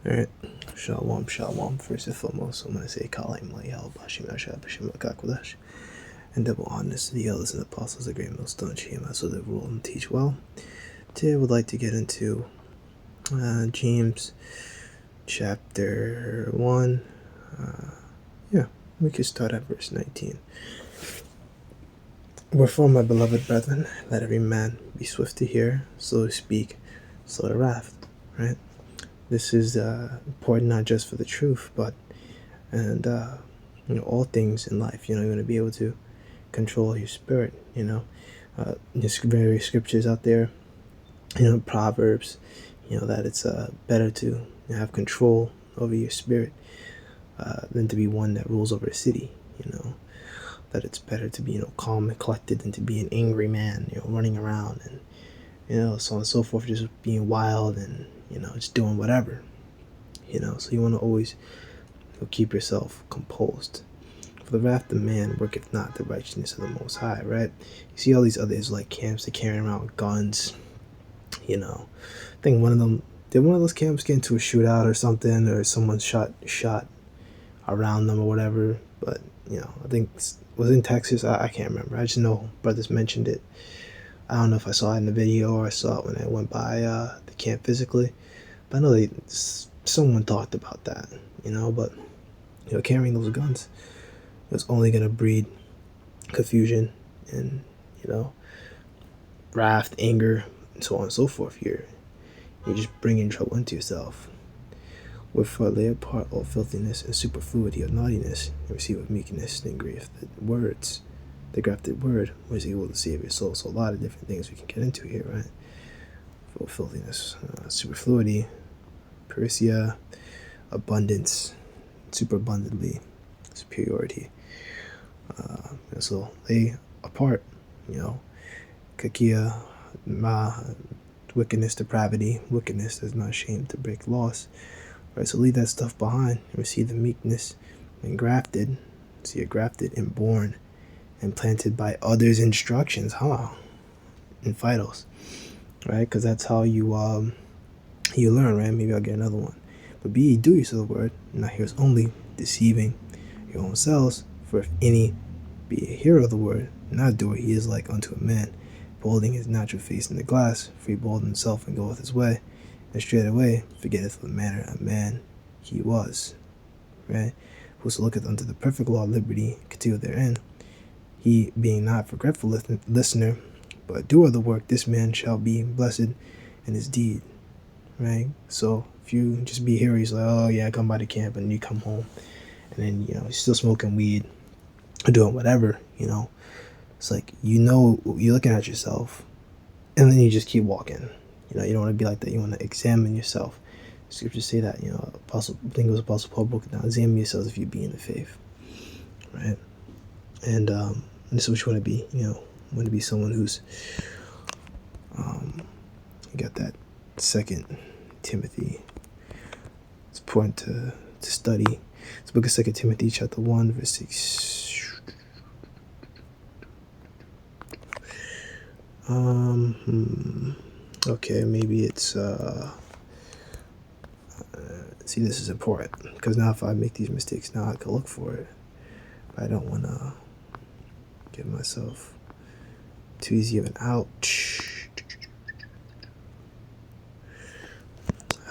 Alright, Shalom, Shalom. First and foremost, I'm going to say Kalim Layal Bashim Ashab Bashim Akakwadash. And double honors to the elders and apostles of Great Millstone Shema, so they rule and teach well. Today I would like to get into James chapter 1. We could start at verse 19. Wherefore, my beloved brethren, let every man be swift to hear, slow to speak, slow to wrath. Right? This is important not just for the truth, but all things in life. You're going to be able to control your spirit. There's various scriptures out there. Proverbs. That it's better to have control over your spirit than to be one that rules over a city. That it's better to be calm and collected than to be an angry man. Running around and so on and so forth, just being wild and just doing whatever. So you want to always keep yourself composed. For the wrath of man worketh not the righteousness of the Most High, right? You see all these other Israelite camps, they carry around guns. I think did one of those camps get into a shootout or something, or someone shot around them or whatever. But I think it was in Texas. I can't remember. I just know brothers mentioned it. I don't know if I saw it in the video or I saw it when I went by the camp physically. But I know someone talked about that, but carrying those guns was only going to breed confusion and, wrath, anger, and so on and so forth. You're just bringing trouble into yourself. Wherefore lay apart all filthiness and superfluity of naughtiness, and receive with meekness and grief the grafted word, was able to save your soul. So a lot of different things we can get into here, right? Full filthiness, superfluity, parousia, abundance, superabundantly, superiority. So lay apart, kakia, wickedness, depravity, wickedness that's not ashamed to break laws. Right, so leave that stuff behind and receive the meekness and grafted. So you're grafted and born and planted by others' instructions, in Phytos, right? Because that's how you learn, right? Maybe I'll get another one. But be ye doers of the word, not hearers only, deceiving your own selves. For if any be a hearer of the word, not a doer, he is like unto a man, beholding his natural face in the glass, for he beholdeth himself and goeth his way, and straightway forgetteth the manner of man he was. Right? Whoso looketh unto the perfect law of liberty, continue therein, he being not forgetful listener, but a doer of the work, this man shall be blessed in his deed. Right? So if you just be here, he's like, oh yeah, I come by the camp, and you come home, and then you're still smoking weed or doing whatever, it's like you're looking at yourself, and then you just keep walking. You don't want to be like that. You want to examine yourself. Scriptures say that, I think it was Apostle Paul broke it down. Examine yourselves if you be in the faith, right? And this is what you want to be. You want to be someone who's, you got that 2 Timothy. It's important to study. It's the book of 2 Timothy, chapter 1, verse 6. Okay, maybe it's see, this is important because now if I make these mistakes now I can look for it, but I don't want to give myself too easy of an ouch.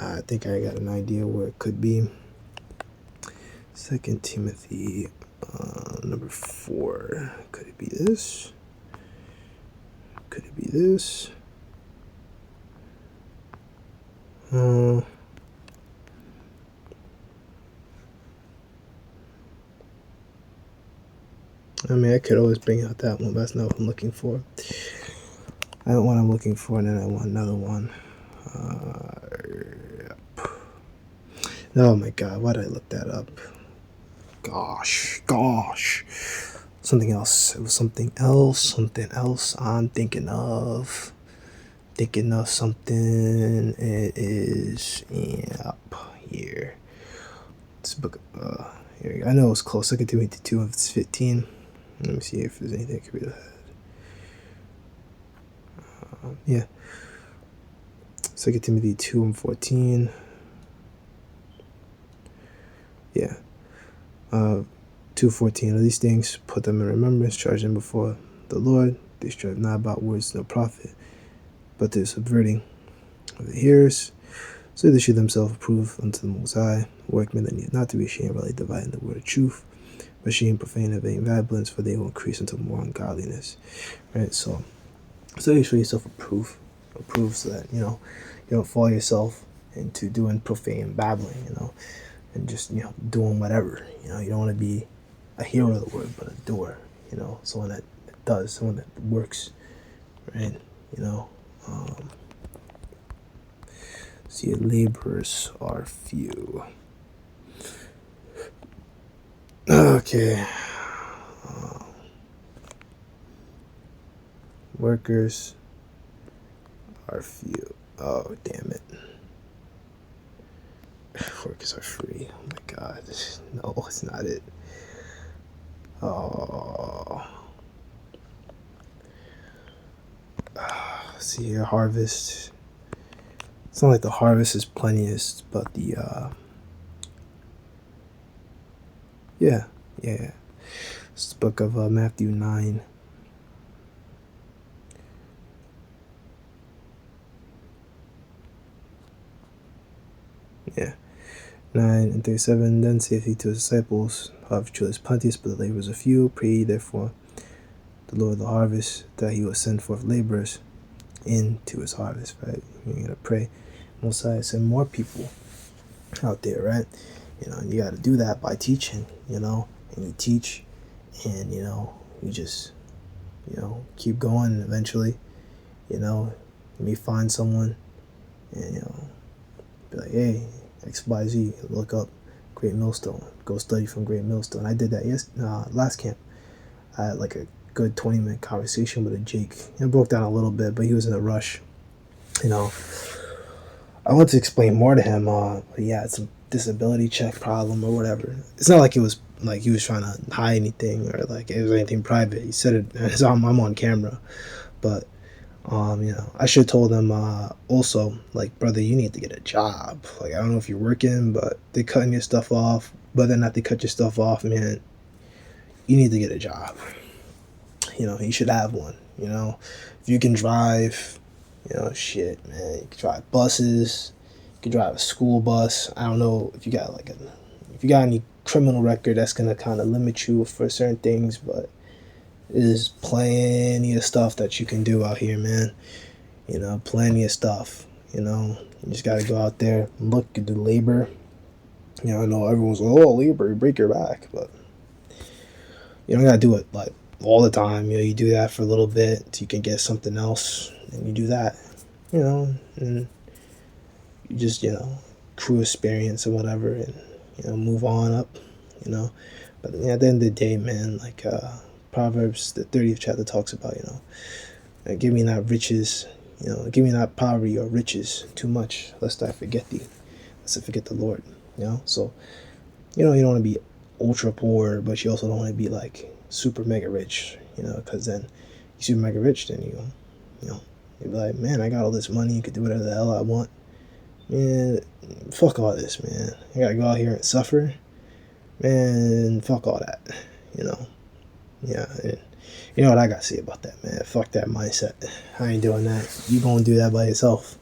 I think I got an idea where it could be. 2 Timothy number 4. Could it be this? Could it be this? I could always bring out that one, but that's not what I'm looking for. I don't want what I'm looking for, and then I want another one. Oh my god, why did I look that up? Gosh. Something else. It was something else I'm thinking of. Something. It is here. This book, here we go. I know it was close. 2 Timothy 2 of 15. Let me see if there's anything I could read ahead. 2 Timothy 2 and 14. Uh, 2:14. Of these things put them in remembrance, charge them before the Lord. They strive not about words no profit, but they're subverting of the hearers, so they should themselves approve unto the Most High, workmen that need not to be ashamed, rightly dividing the word of truth, but shame, profane, and vain babblings, for they will increase into more ungodliness. Right? So you show yourself approve, so that you don't fall yourself into doing profane babbling, and just doing whatever. You don't want to be a hearer of the word, but a doer. Someone that does, someone that works, right? See, laborers are few. Okay. Workers are few. Oh, damn it. Workers are free. Oh my god. No, it's not it. Oh. See here, harvest. It's not like the harvest is plenteous, but the yeah. It's the book of Matthew 9. Yeah. 9:37. Then saith he to his disciples, harvest truly is plenteous, but the laborers are few. Pray ye therefore the Lord of the harvest, that he will send forth laborers into his harvest, right? You're gonna pray, Most High, send more people out there, right? And you got to do that by teaching, and you teach, and you just keep going, and eventually, you may find someone, and be like, hey, XYZ, look up Great Millstone, go study from Great Millstone. I did that last camp. I had like a good 20-minute conversation with a Jake. It broke down a little bit, but he was in a rush. I wanted to explain more to him, but he had some disability check problem or whatever. It's not like it was like he was trying to hide anything or like it was anything private. He said it. I'm on camera, but I should have told him also, like, brother, you need to get a job. Like, I don't know if you're working, but they're cutting your stuff off. Whether or not they cut your stuff off, man, you need to get a job. You should have one. If you can drive, shit, man, you can drive buses, you can drive a school bus. I don't know if you got any criminal record that's gonna kind of limit you for certain things, but there's plenty of stuff that you can do out here, man. Plenty of stuff. You just gotta go out there and look at the labor. I know everyone's like, oh, labor, you break your back, but you don't gotta do it like all the time. You do that for a little bit so you can get something else, and you do that. And you just crew experience or whatever, and move on up. But at the end of the day, man, like Proverbs the 30th chapter talks about, give me not riches, give me not poverty or riches too much, lest I forget thee, lest I forget the Lord. So you don't want to be ultra poor, but you also don't want to be like super mega rich, because then you super mega rich, then you'll be like, man, I got all this money, you could do whatever the hell I want. Man, fuck all this, man. I gotta go out here and suffer. Man, fuck all that. Yeah, and you know what I gotta say about that, man. Fuck that mindset. I ain't doing that. You gonna do that by yourself,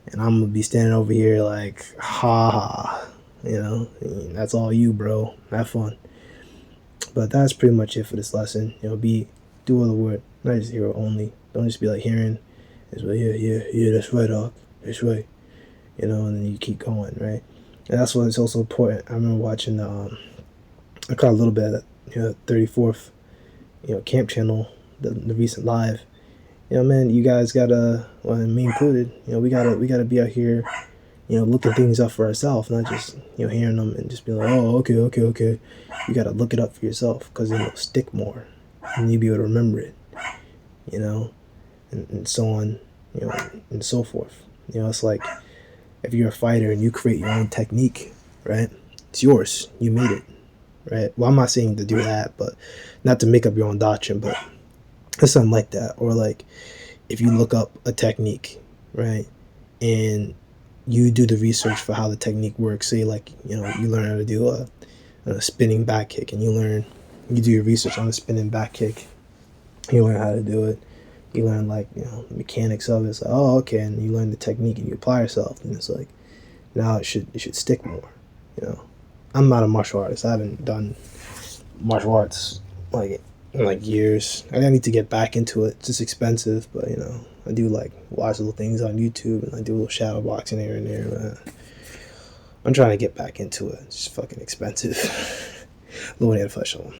and I'm gonna be standing over here like, ha ha. That's all you, bro. Have fun. But that's pretty much it for this lesson. Do all the word, not just hear only. Don't just be like hearing. It's like, yeah, that's right, dog. That's right. And then you keep going, right? And that's why it's also important. I remember watching, I caught a little bit of 34th, camp channel, the recent live. Man, you guys gotta, well, me included, we gotta be out here, looking things up for ourselves, not just, hearing them and just be like, oh, okay. You gotta look it up for yourself, because it'll stick more, and you'll be able to remember it, and so on, and so forth. It's like, if you're a fighter and you create your own technique, right? It's yours. You made it, right? Well, I'm not saying to do that, but not to make up your own doctrine, but it's something like that. Or like, if you look up a technique, right, and you do the research for how the technique works. Say like, you learn how to do a spinning back kick, and you do your research on the spinning back kick. You learn how to do it. You learn like the mechanics of it. It's like, oh, okay, and you learn the technique and you apply yourself, and it's like now it should stick more. You know, I'm not a martial artist. I haven't done martial arts like in like years. I need to get back into it. It's just expensive, but I do like watch little things on YouTube, and I do a little shadow boxing here and there. I'm trying to get back into it. It's just fucking expensive. Low flesh on.